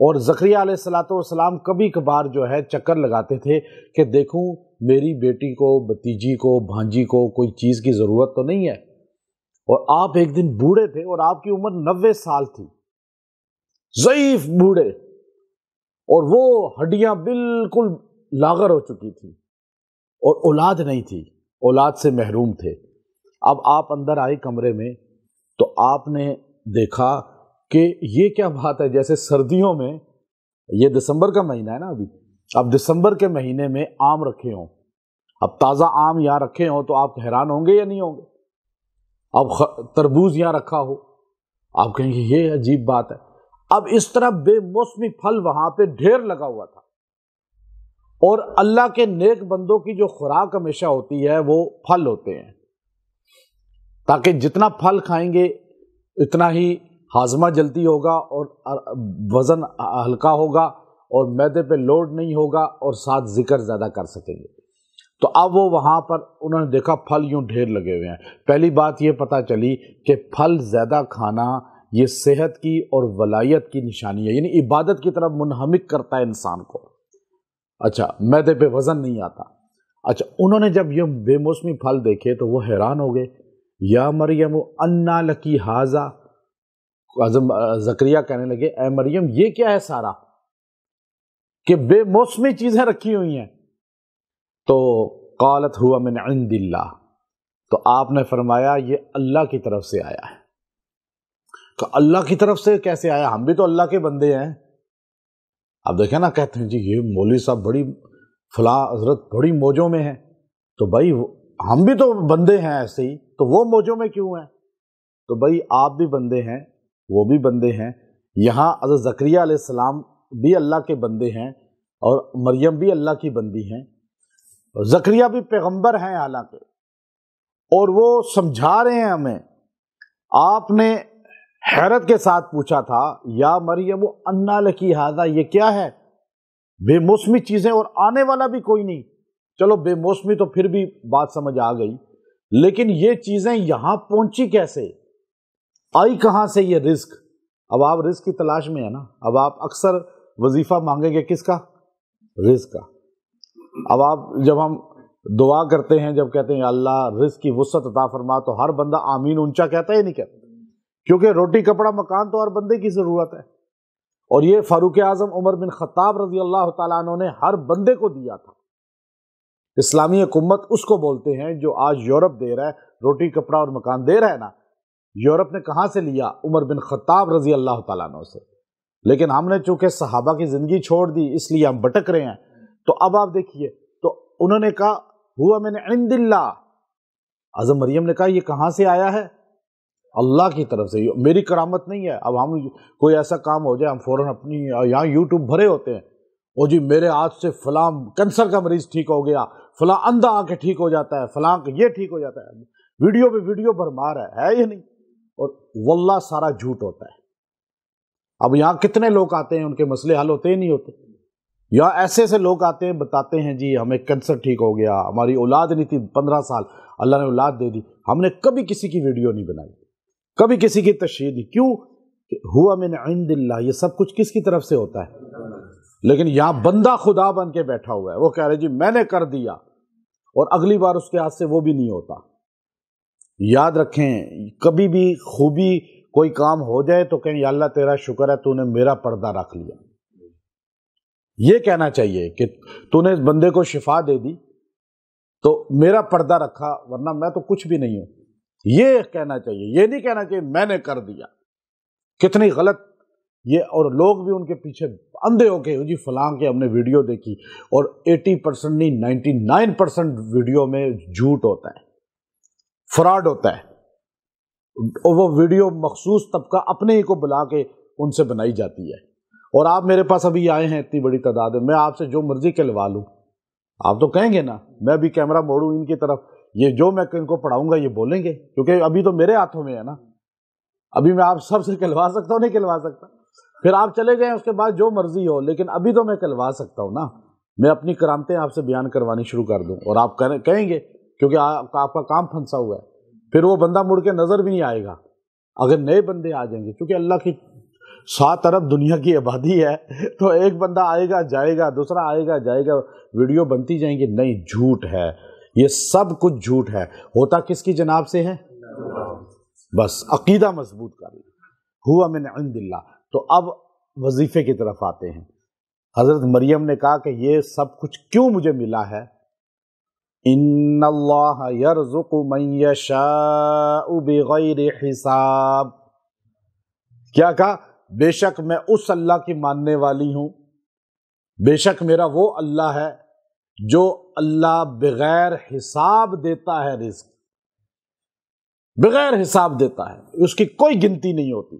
اور زکریا علیہ السلام کبھی کبھار جو ہے چکر لگاتے تھے کہ دیکھوں میری بیٹی کو، بھتیجی کو، بھانجی کو کوئی چیز کی ضرورت تو نہیں ہے۔ اور آپ ایک دن بوڑھے تھے اور آپ کی عمر 90 سال تھی، ضعیف بوڑھے، اور وہ ہڈیاں بالکل لاغر ہو چکی تھی اور اولاد نہیں تھی، اولاد سے محروم تھے۔ اب آپ اندر آئے کمرے میں تو آپ نے دیکھا کہ یہ کیا بات ہے، جیسے سردیوں میں، یہ دسمبر کا مہینہ ہے نا ابھی، اب دسمبر کے مہینے میں آم رکھے ہوں، اب تازہ آم یہاں رکھے ہوں تو آپ حیران ہوں گے یا نہیں ہوں گے؟ اب تربوز یہاں رکھا ہو، آپ کہیں گے یہ عجیب بات ہے۔ اب اس طرح بے موسمی پھل وہاں پہ ڈھیر لگا ہوا تھا، اور اللہ کے نیک بندوں کی جو خوراک ہمیشہ ہوتی ہے وہ پھل ہوتے ہیں، تاکہ جتنا پھل کھائیں گے اتنا ہی ہاضمہ جلدی ہوگا اور وزن ہلکا ہوگا اور معدے پہ لوڈ نہیں ہوگا اور ساتھ ذکر زیادہ کر سکیں گے۔ تو اب وہ وہاں پر انہوں نے دیکھا پھل یوں ڈھیر لگے ہوئے ہیں۔ پہلی بات یہ پتہ چلی کہ پھل زیادہ کھانا یہ صحت کی اور ولایت کی نشانی ہے، یعنی عبادت کی طرف منہمک کرتا ہے انسان کو۔ اچھا، معدے پہ وزن نہیں آتا۔ اچھا، انہوں نے جب یہ بے موسمی پھل دیکھے تو وہ حیران ہو گئے، یا مریم انا لکی ھذا، زکریا کہنے لگے اے مریم یہ کیا ہے سارا کہ بے موسمی چیزیں رکھی ہوئی ہیں؟ تو قالت ہوا من عند اللہ، تو آپ نے فرمایا یہ اللہ کی طرف سے آیا ہے۔ کہ اللہ کی طرف سے کیسے آیا؟ ہم بھی تو اللہ کے بندے ہیں۔ اب دیکھیں نا، کہتے ہیں جی یہ مولوی صاحب بڑی فلاں حضرت بڑی موجوں میں ہیں، تو بھائی ہم بھی تو بندے ہیں ایسے ہی، تو وہ موجوں میں کیوں ہیں؟ تو بھائی آپ بھی بندے ہیں، وہ بھی بندے ہیں۔ یہاں حضرت زکریا علیہ السلام بھی اللہ کے بندے ہیں اور مریم بھی اللہ کی بندی ہیں، زکریا بھی پیغمبر ہیں حالانکہ، اور وہ سمجھا رہے ہیں ہمیں۔ آپ نے حیرت کے ساتھ پوچھا تھا یا مریم انا لکی ھذا، یہ کیا ہے؟ بے موسمی چیزیں اور آنے والا بھی کوئی نہیں۔ چلو بے موسمی تو پھر بھی بات سمجھ آ گئی، لیکن یہ چیزیں یہاں پہنچی کیسے؟ آئی کہاں سے یہ رزق؟ اب آپ رزق کی تلاش میں ہیں نا، اب آپ اکثر وظیفہ مانگیں گے کس کا؟ رزق کا۔ اب آپ جب ہم دعا کرتے ہیں، جب کہتے ہیں یا اللہ رزق کی وسعت عطا فرما، تو ہر بندہ آمین اونچا کہتا ہے یا نہیں کہتا؟ کیونکہ روٹی کپڑا مکان تو ہر بندے کی ضرورت ہے، اور یہ فاروق اعظم عمر بن خطاب رضی اللہ تعالیٰ عنہ نے ہر بندے کو دیا تھا۔ اسلامی حکومت اس کو بولتے ہیں جو آج یورپ دے رہا ہے، روٹی کپڑا اور مکان دے رہا ہے نا۔ یورپ نے کہاں سے لیا؟ عمر بن خطاب رضی اللہ تعالیٰ عنہ سے۔ لیکن ہم نے چونکہ صحابہ کی زندگی چھوڑ دی اس لیے ہم بھٹک رہے ہیں۔ تو اب آپ دیکھیے، تو انہوں نے کہا ہوا من عند اللہ، حضرت مریم نے کہا یہ کہاں سے آیا ہے؟ اللہ کی طرف سے، میری کرامت نہیں ہے۔ اب ہم کوئی ایسا کام ہو جائے ہم فوراً اپنی، یہاں یوٹیوب بھرے ہوتے ہیں، او جی میرے ہاتھ سے فلاں کینسر کا مریض ٹھیک ہو گیا، فلاں اندھا آ کے ٹھیک ہو جاتا ہے، فلاں یہ ٹھیک ہو جاتا ہے، ویڈیو پہ ویڈیو بھرمار ہے یا نہیں؟ اور واللہ سارا جھوٹ ہوتا ہے۔ اب یہاں کتنے لوگ آتے ہیں ان کے مسئلے حل ہوتے ہی نہیں ہوتے، یا ایسے ایسے لوگ آتے ہیں بتاتے ہیں جی ہمیں کینسر ٹھیک ہو گیا، ہماری اولاد نہیں تھی 15 سال اللہ نے اولاد دے دی۔ ہم نے کبھی کسی کی ویڈیو نہیں بنائی، کبھی کسی کی تشہیر نہیں، کیوں؟ کہ ہوا من عند اللہ، یہ سب کچھ کس کی طرف سے ہوتا ہے؟ لیکن یہاں بندہ خدا بن کے بیٹھا ہوا ہے، وہ کہہ رہے جی میں نے کر دیا، اور اگلی بار اس کے ہاتھ سے وہ بھی نہیں ہوتا۔ یاد رکھیں، کبھی بھی خوبی کوئی کام ہو جائے تو کہیں یا اللہ تیرا شکر ہے تو نے میرا پردہ رکھ لیا، یہ کہنا چاہیے کہ تو نے اس بندے کو شفا دے دی تو میرا پردہ رکھا، ورنہ میں تو کچھ بھی نہیں ہوں، یہ کہنا چاہیے، یہ نہیں کہنا چاہیے میں نے کر دیا۔ کتنی غلط یہ، اور لوگ بھی ان کے پیچھے اندھے ہو کے جی فلاں کے ہم نے ویڈیو دیکھی، اور 80% نہیں 99% ویڈیو میں جھوٹ ہوتا ہے، فراڈ ہوتا ہے، اور وہ ویڈیو مخصوص طبقہ اپنے ہی کو بلا کے ان سے بنائی جاتی ہے۔ اور آپ میرے پاس ابھی آئے ہیں اتنی بڑی تعداد میں، میں آپ سے جو مرضی کہلوا لوں، آپ تو کہیں گے نا میں بھی کیمرہ موڑوں ان کی طرف، یہ جو میں ان کو پڑھاؤں گا یہ بولیں گے، کیونکہ ابھی تو میرے ہاتھوں میں ہے نا، ابھی میں آپ سب سے کہلوا سکتا ہوں نہیں کہلوا سکتا، پھر آپ چلے جائیں اس کے بعد جو مرضی ہو، لیکن ابھی تو میں کہلوا سکتا ہوں نا، میں اپنی کرامتیں آپ سے بیان کروانی شروع کر دوں اور آپ کہیں گے، کیونکہ آپ کا کام پھنسا ہوا ہے، پھر وہ بندہ مڑ کے نظر بھی نہیں آئے گا۔ اگر نئے بندے آ جائیں گے، کیونکہ اللہ کی 7 ارب دنیا کی آبادی ہے، تو ایک بندہ آئے گا جائے گا، دوسرا آئے گا جائے گا، ویڈیو بنتی جائیں گی۔ نہیں، جھوٹ ہے، یہ سب کچھ جھوٹ ہے۔ ہوتا کس کی جناب سے ہے؟ بس عقیدہ مضبوط کر لیں، ہوا من عند اللہ۔ تو اب وظیفے کی طرف آتے ہیں۔ حضرت مریم نے کہا کہ یہ سب کچھ کیوں مجھے ملا ہے؟ ان اللہ یرزق من یشاء بغیر حساب۔ کیا کہا؟ بے شک میں اس اللہ کی ماننے والی ہوں، بے شک میرا وہ اللہ ہے جو اللہ بغیر حساب دیتا ہے، رزق بغیر حساب دیتا ہے، اس کی کوئی گنتی نہیں ہوتی۔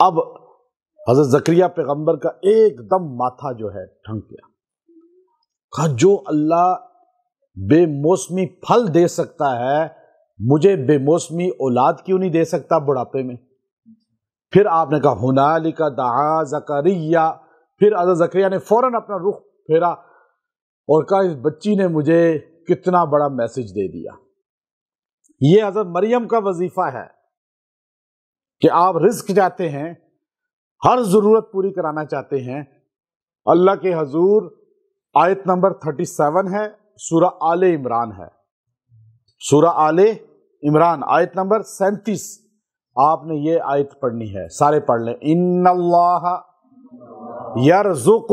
اب حضرت زکریا پیغمبر کا ایک دم ماتھا جو ہے ٹھنک گیا، کہا جو اللہ بے موسمی پھل دے سکتا ہے، مجھے بے موسمی اولاد کیوں نہیں دے سکتا بڑھاپے میں؟ پھر آپ نے کہا ہنالک دعا زکریا، پھر حضرت زکریا نے فوراً اپنا رخ پھیرا اور کہا اس بچی نے مجھے کتنا بڑا میسج دے دیا۔ یہ حضرت مریم کا وظیفہ ہے کہ آپ رزق چاہتے ہیں، ہر ضرورت پوری کرانا چاہتے ہیں، اللہ کے حضور آیت نمبر 37 ہے، سورہ آل عمران ہے، سورہ آل عمران آیت نمبر 37، آپ نے یہ آیت پڑھنی ہے، سارے پڑھ لیں۔ ان اللہ یرزق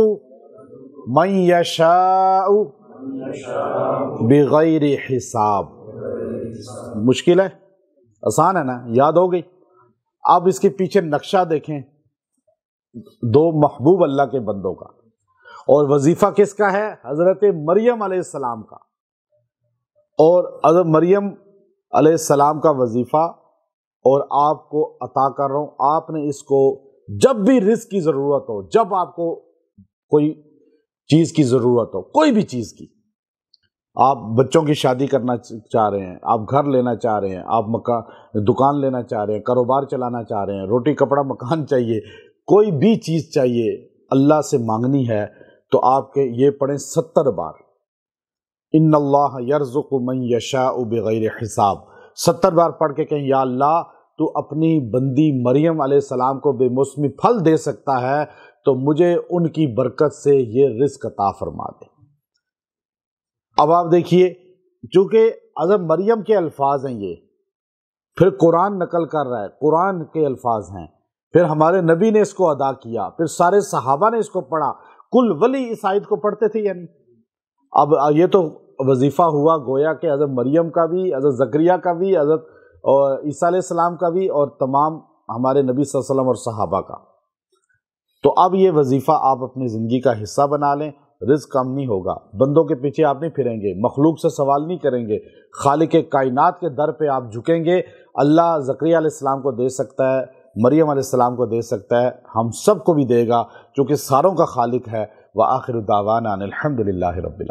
من یشاء بغیر حساب۔ مشکل ہے؟ آسان ہے نا، یاد ہو گئی؟ اب اس کے پیچھے نقشہ دیکھیں، دو محبوب اللہ کے بندوں کا، اور وظیفہ کس کا ہے؟ حضرت مریم علیہ السلام کا۔ اور حضرت مریم علیہ السلام کا وظیفہ اور آپ کو عطا کر رہا ہوں، آپ نے اس کو جب بھی رزق کی ضرورت ہو، جب آپ کو کوئی چیز کی ضرورت ہو، کوئی بھی چیز کی، آپ بچوں کی شادی کرنا چاہ رہے ہیں، آپ گھر لینا چاہ رہے ہیں، آپ دکان لینا چاہ رہے ہیں، کاروبار چلانا چاہ رہے ہیں، روٹی کپڑا مکان چاہیے، کوئی بھی چیز چاہیے، اللہ سے مانگنی ہے، تو آپ کے یہ پڑھیں 70 بار، ان اللہ یرزق من یشاء بغیر حساب، 70 بار پڑھ کے کہیں یا اللہ تو اپنی بندی مریم علیہ السلام کو بے موسمی پھل دے سکتا ہے، تو مجھے ان کی برکت سے یہ رزق عطا فرما دے۔ اب آپ دیکھیے، چونکہ حضرت مریم کے الفاظ ہیں یہ، پھر قرآن نقل کر رہا ہے، قرآن کے الفاظ ہیں، پھر ہمارے نبی نے اس کو ادا کیا، پھر سارے صحابہ نے اس کو پڑھا، کل ولی اس آیت کو پڑھتے تھے یعنی۔ اب یہ تو وظیفہ ہوا گویا کہ حضرت مریم کا بھی، حضرت زکریا کا بھی، حضرت عیسیٰ علیہ السلام کا بھی، اور تمام ہمارے نبی صلی اللہ علیہ وسلم اور صحابہ کا۔ تو اب یہ وظیفہ آپ اپنی زندگی کا حصہ بنا لیں، رزق کم نہیں ہوگا، بندوں کے پیچھے آپ نہیں پھریں گے، مخلوق سے سوال نہیں کریں گے، خالق کائنات کے در پہ آپ جھکیں گے۔ اللہ زکریا علیہ السلام کو دے سکتا ہے، مریم علیہ السلام کو دے سکتا ہے، ہم سب کو بھی دے گا، چونکہ ساروں کا خالق ہے۔ وآخر دعوانا ان الحمد للہ رب العالمین۔